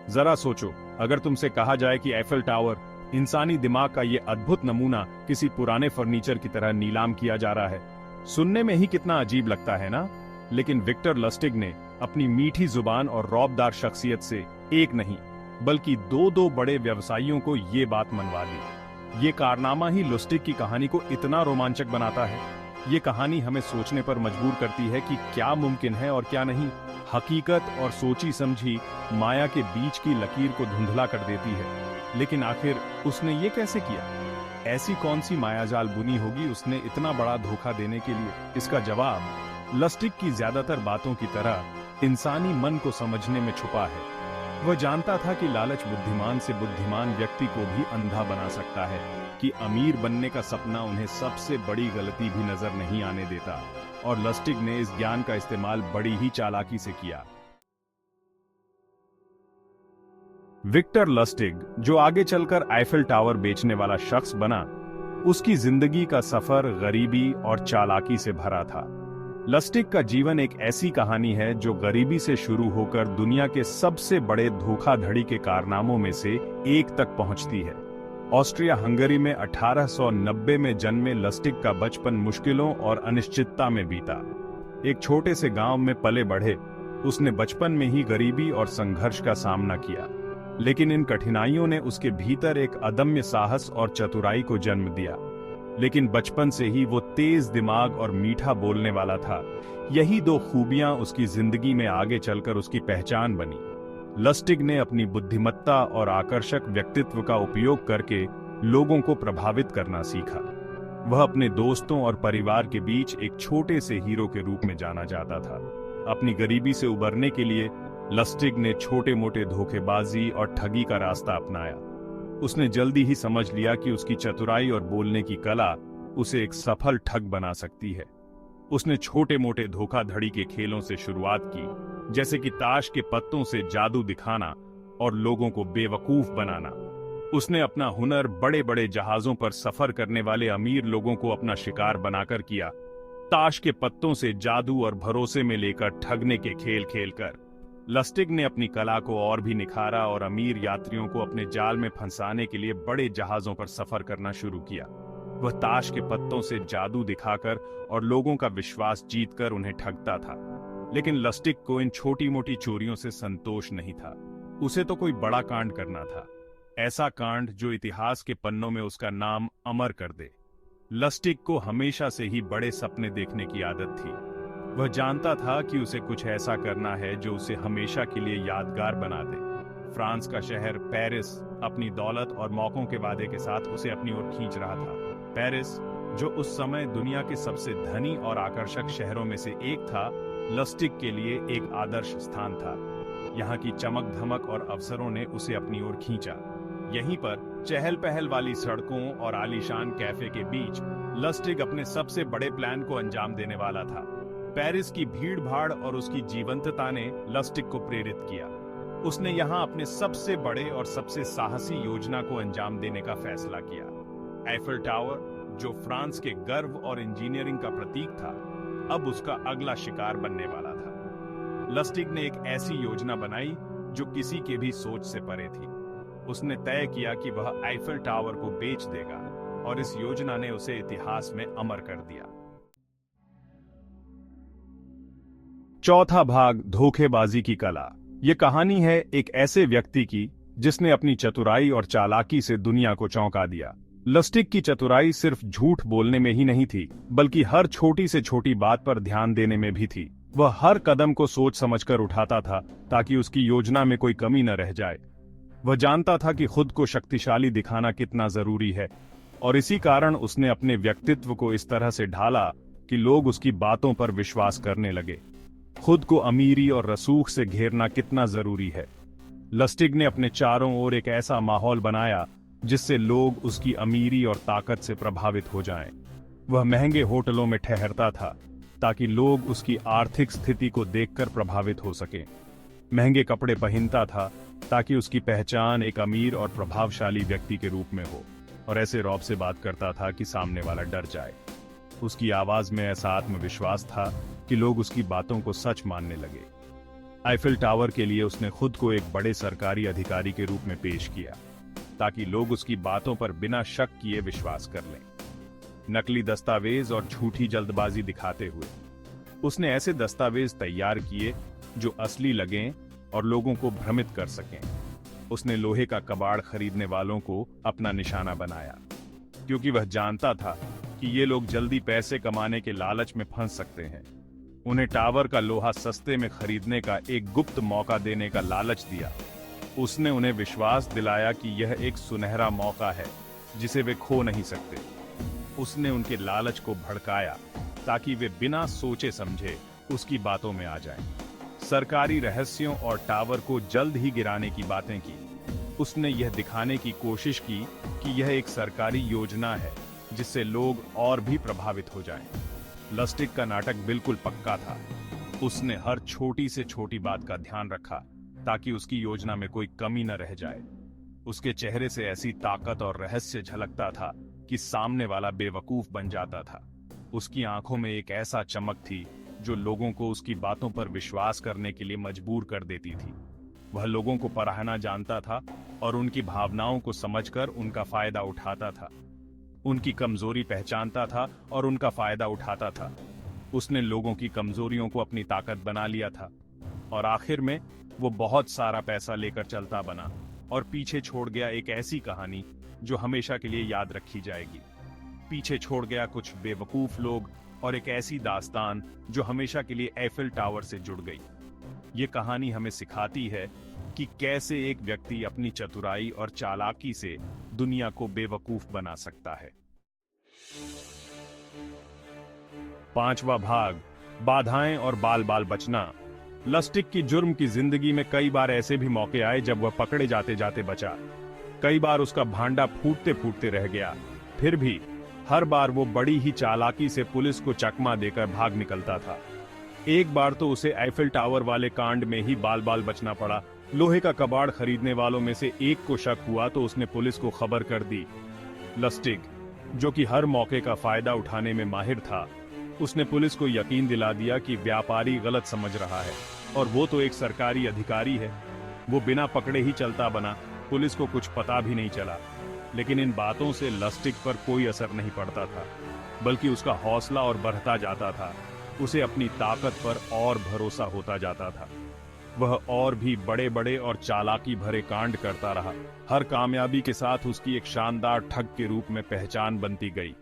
जरा सोचो, अगर तुमसे कहा जाए कि एफिल टावर, इंसानी दिमाग का ये अद्भुत नमूना, किसी पुराने फर्नीचर की तरह नीलाम किया जा रहा है, सुनने में ही कितना अजीब लगता है ना। लेकिन विक्टर लस्टिग ने अपनी मीठी जुबान और रौबदार शख्सियत से एक नहीं बल्कि दो दो बड़े व्यवसायियों को ये बात मनवा दी। ये कारनामा ही लस्टिग की कहानी को इतना रोमांचक बनाता है। ये कहानी हमें सोचने पर मजबूर करती है कि क्या मुमकिन है और क्या नहीं। हकीकत और सोची समझी माया के बीच की लकीर को धुंधला कर देती है। लेकिन आखिर उसने ये कैसे किया? ऐसी कौन सी मायाजाल बुनी होगी उसने इतना बड़ा धोखा देने के लिए? इसका जवाब लस्टिग की ज्यादातर बातों की तरह इंसानी मन को समझने में छुपा है। वह जानता था कि लालच बुद्धिमान से बुद्धिमान व्यक्ति को भी अंधा बना सकता है, कि अमीर बनने का सपना उन्हें सबसे बड़ी गलती भी नजर नहीं आने देता, और लस्टिग ने इस ज्ञान का इस्तेमाल बड़ी ही चालाकी से किया। विक्टर लस्टिग, जो आगे चलकर आईफिल टावर बेचने वाला शख्स बना, उसकी जिंदगी का सफर गरीबी और चालाकी से भरा था। लस्टिग का जीवन एक ऐसी कहानी है जो गरीबी से शुरू होकर दुनिया के सबसे बड़े धोखाधड़ी के कारनामों में से एक तक पहुंचती है। ऑस्ट्रिया हंगरी में 1890 में जन्मे लस्टिग का बचपन मुश्किलों और अनिश्चितता में बीता। एक छोटे से गांव में पले बढ़े, उसने बचपन में ही गरीबी और संघर्ष का सामना किया। लेकिन इन कठिनाइयों ने उसके भीतर एक अदम्य साहस और चतुराई को जन्म दिया। लेकिन बचपन से ही वो तेज दिमाग और मीठा बोलने वाला था। यही दो खूबियां उसकी जिंदगी में आगे चलकर उसकी पहचान बनी। लस्टिग ने अपनी बुद्धिमत्ता और आकर्षक व्यक्तित्व का उपयोग करके लोगों को प्रभावित करना सीखा। वह अपने दोस्तों और परिवार के बीच एक छोटे से हीरो के रूप में जाना जाता था। अपनी गरीबी से उबरने के लिए लस्टिग ने छोटे मोटे धोखेबाजी और ठगी का रास्ता अपनाया। उसने जल्दी ही समझ लिया कि उसकी चतुराई और बोलने की कला उसे एक सफल ठग बना सकती है। उसने छोटे मोटे धोखाधड़ी के खेलों से शुरुआत की, जैसे कि ताश के पत्तों से जादू दिखाना और लोगों को बेवकूफ बनाना। उसने अपना हुनर बड़े बड़े जहाजों पर सफर करने वाले अमीर लोगों को अपना शिकार बनाकर किया। ताश के पत्तों से जादू और भरोसे में लेकर ठगने के खेल खेलकर लस्टिग ने अपनी कला को और भी निखारा और अमीर यात्रियों को अपने जाल में फंसाने के लिए बड़े जहाजों पर सफर करना शुरू किया। वह ताश के पत्तों से जादू दिखाकर और लोगों का विश्वास जीतकर उन्हें ठगता था। लेकिन लस्टिग को इन छोटी मोटी चोरियों से संतोष नहीं था। उसे तो कोई बड़ा कांड करना था, ऐसा कांड जो इतिहास के पन्नों में उसका नाम अमर कर दे। लस्टिग को हमेशा से ही बड़े सपने देखने की आदत थी। वह जानता था कि उसे कुछ ऐसा करना है जो उसे हमेशा के लिए यादगार बना दे। फ्रांस का शहर पेरिस अपनी दौलत और मौकों के वादे के साथ उसे अपनी ओर खींच रहा था। पेरिस, जो उस समय दुनिया के सबसे धनी और आकर्षक शहरों में से एक था, लस्टिग के लिए एक आदर्श स्थान था। यहाँ की चमक धमक और अवसरों ने उसे अपनी ओर खींचा। यहीं पर चहल पहल वाली सड़कों और आलीशान कैफे के बीच लस्टिग अपने सबसे बड़े प्लान को अंजाम देने वाला था। पेरिस की भीड़ भाड़ और उसकी जीवंतता ने लस्टिग को प्रेरित किया। उसने यहाँ अपने सबसे बड़े और सबसे साहसी योजना को अंजाम देने का फैसला किया। एफिल टावर, जो फ्रांस के गर्व और इंजीनियरिंग का प्रतीक था, अब उसका अगला शिकार बनने वाला था। लस्टिग ने एक ऐसी योजना बनाई जो किसी के भी सोच से परे थी। उसने तय किया कि वह आईफिल टावर को बेच देगा, और इस योजना ने उसे इतिहास में अमर कर दिया। चौथा भाग, धोखेबाजी की कला। यह कहानी है एक ऐसे व्यक्ति की जिसने अपनी चतुराई और चालाकी से दुनिया को चौंका दिया। लस्टिग की चतुराई सिर्फ झूठ बोलने में ही नहीं थी, बल्कि हर छोटी से छोटी बात पर ध्यान देने में भी थी। वह हर कदम को सोच समझकर उठाता था ताकि उसकी योजना में कोई कमी न रह जाए। वह जानता था कि खुद को शक्तिशाली दिखाना कितना जरूरी है, और इसी कारण उसने अपने व्यक्तित्व को इस तरह से ढाला कि लोग उसकी बातों पर विश्वास करने लगे। खुद को अमीरी और रसूख से घेरना कितना जरूरी है। लस्टिग ने अपने चारों ओर एक ऐसा माहौल बनाया जिससे लोग उसकी अमीरी और ताकत से प्रभावित हो जाएं। वह महंगे होटलों में ठहरता था ताकि लोग उसकी आर्थिक स्थिति को देखकर प्रभावित हो सकें। महंगे कपड़े पहनता था ताकि उसकी पहचान एक अमीर और प्रभावशाली व्यक्ति के रूप में हो, और ऐसे रौब से बात करता था कि सामने वाला डर जाए। उसकी आवाज में ऐसा आत्मविश्वास था कि लोग उसकी बातों को सच मानने लगे। आईफिल टावर के लिए उसने खुद को एक बड़े सरकारी अधिकारी के रूप में पेश किया ताकि लोग उसकी बातों पर बिना शक किए विश्वास कर लें। नकली दस्तावेज और झूठी जल्दबाजी दिखाते हुए उसने ऐसे दस्तावेज तैयार किए जो असली लगें और लोगों को भ्रमित कर सकें। उसने लोहे का कबाड़ खरीदने वालों को अपना निशाना बनाया क्योंकि वह जानता था कि ये लोग जल्दी पैसे कमाने के लालच में फंस सकते हैं। उन्हें टावर का लोहा सस्ते में खरीदने का एक गुप्त मौका देने का लालच दिया। उसने उन्हें विश्वास दिलाया कि यह एक सुनहरा मौका है जिसे वे खो नहीं सकते। उसने उनके लालच को भड़काया ताकि वे बिना सोचे समझे उसकी बातों में आ जाएं। सरकारी रहस्यों और टावर को जल्द ही गिराने की बातें की। उसने यह दिखाने की कोशिश की कि यह एक सरकारी योजना है जिससे लोग और भी प्रभावित हो जाएं। लस्टिक का नाटक बिल्कुल पक्का था। उसने हर छोटी से छोटी बात का ध्यान रखा ताकि उसकी योजना में कोई कमी न रह जाए। उसके चेहरे से ऐसी ताकत और रहस्य झलकता था कि सामने वाला बेवकूफ बन जाता था। उसकी आंखों में एक ऐसा चमक थी जो लोगों को उसकी बातों पर विश्वास करने के लिए मजबूर कर देती थी। वह लोगों को पराहना जानता था और उनकी भावनाओं को समझकर उनका फायदा उठाता था। उनकी कमजोरी पहचानता था और उनका फायदा उठाता था। उसने लोगों की कमजोरियों को अपनी ताकत बना लिया था और आखिर में वो बहुत सारा पैसा लेकर चलता बना और पीछे छोड़ गया एक ऐसी कहानी जो हमेशा के लिए याद रखी जाएगी। पीछे छोड़ गया कुछ बेवकूफ लोग और एक ऐसी दास्तान जो हमेशा के लिए एफिल टावर से जुड़ गई। ये कहानी हमें सिखाती है कि कैसे एक व्यक्ति अपनी चतुराई और चालाकी से दुनिया को बेवकूफ बना सकता है। 5वां भाग, बाधाएं और बाल बाल बचना। लस्टिक की जुर्म की जिंदगी में कई बार ऐसे भी मौके आए जब वह पकड़े जाते जाते बचा। कई बार उसका भांडा फूटते फूटते रह गया। फिर भी हर बार वो बड़ी ही चालाकी से पुलिस को चकमा देकर भाग निकलता था। एक बार तो उसे एफिल टावर वाले कांड में ही बाल बाल बचना पड़ा। लोहे का कबाड़ खरीदने वालों में से एक को शक हुआ तो उसने पुलिस को खबर कर दी। लस्टिक, जो कि हर मौके का फायदा उठाने में माहिर था, उसने पुलिस को यकीन दिला दिया कि व्यापारी गलत समझ रहा है और वो तो एक सरकारी अधिकारी है। वो बिना पकड़े ही चलता बना। पुलिस को कुछ पता भी नहीं चला। लेकिन इन बातों से लस्टिक पर कोई असर नहीं पड़ता था, बल्कि उसका हौसला और बढ़ता जाता था। उसे अपनी ताकत पर और भरोसा होता जाता था। वह और भी बड़े बड़े और चालाकी भरे कांड करता रहा। हर कामयाबी के साथ उसकी एक शानदार ठग के रूप में पहचान बनती गई।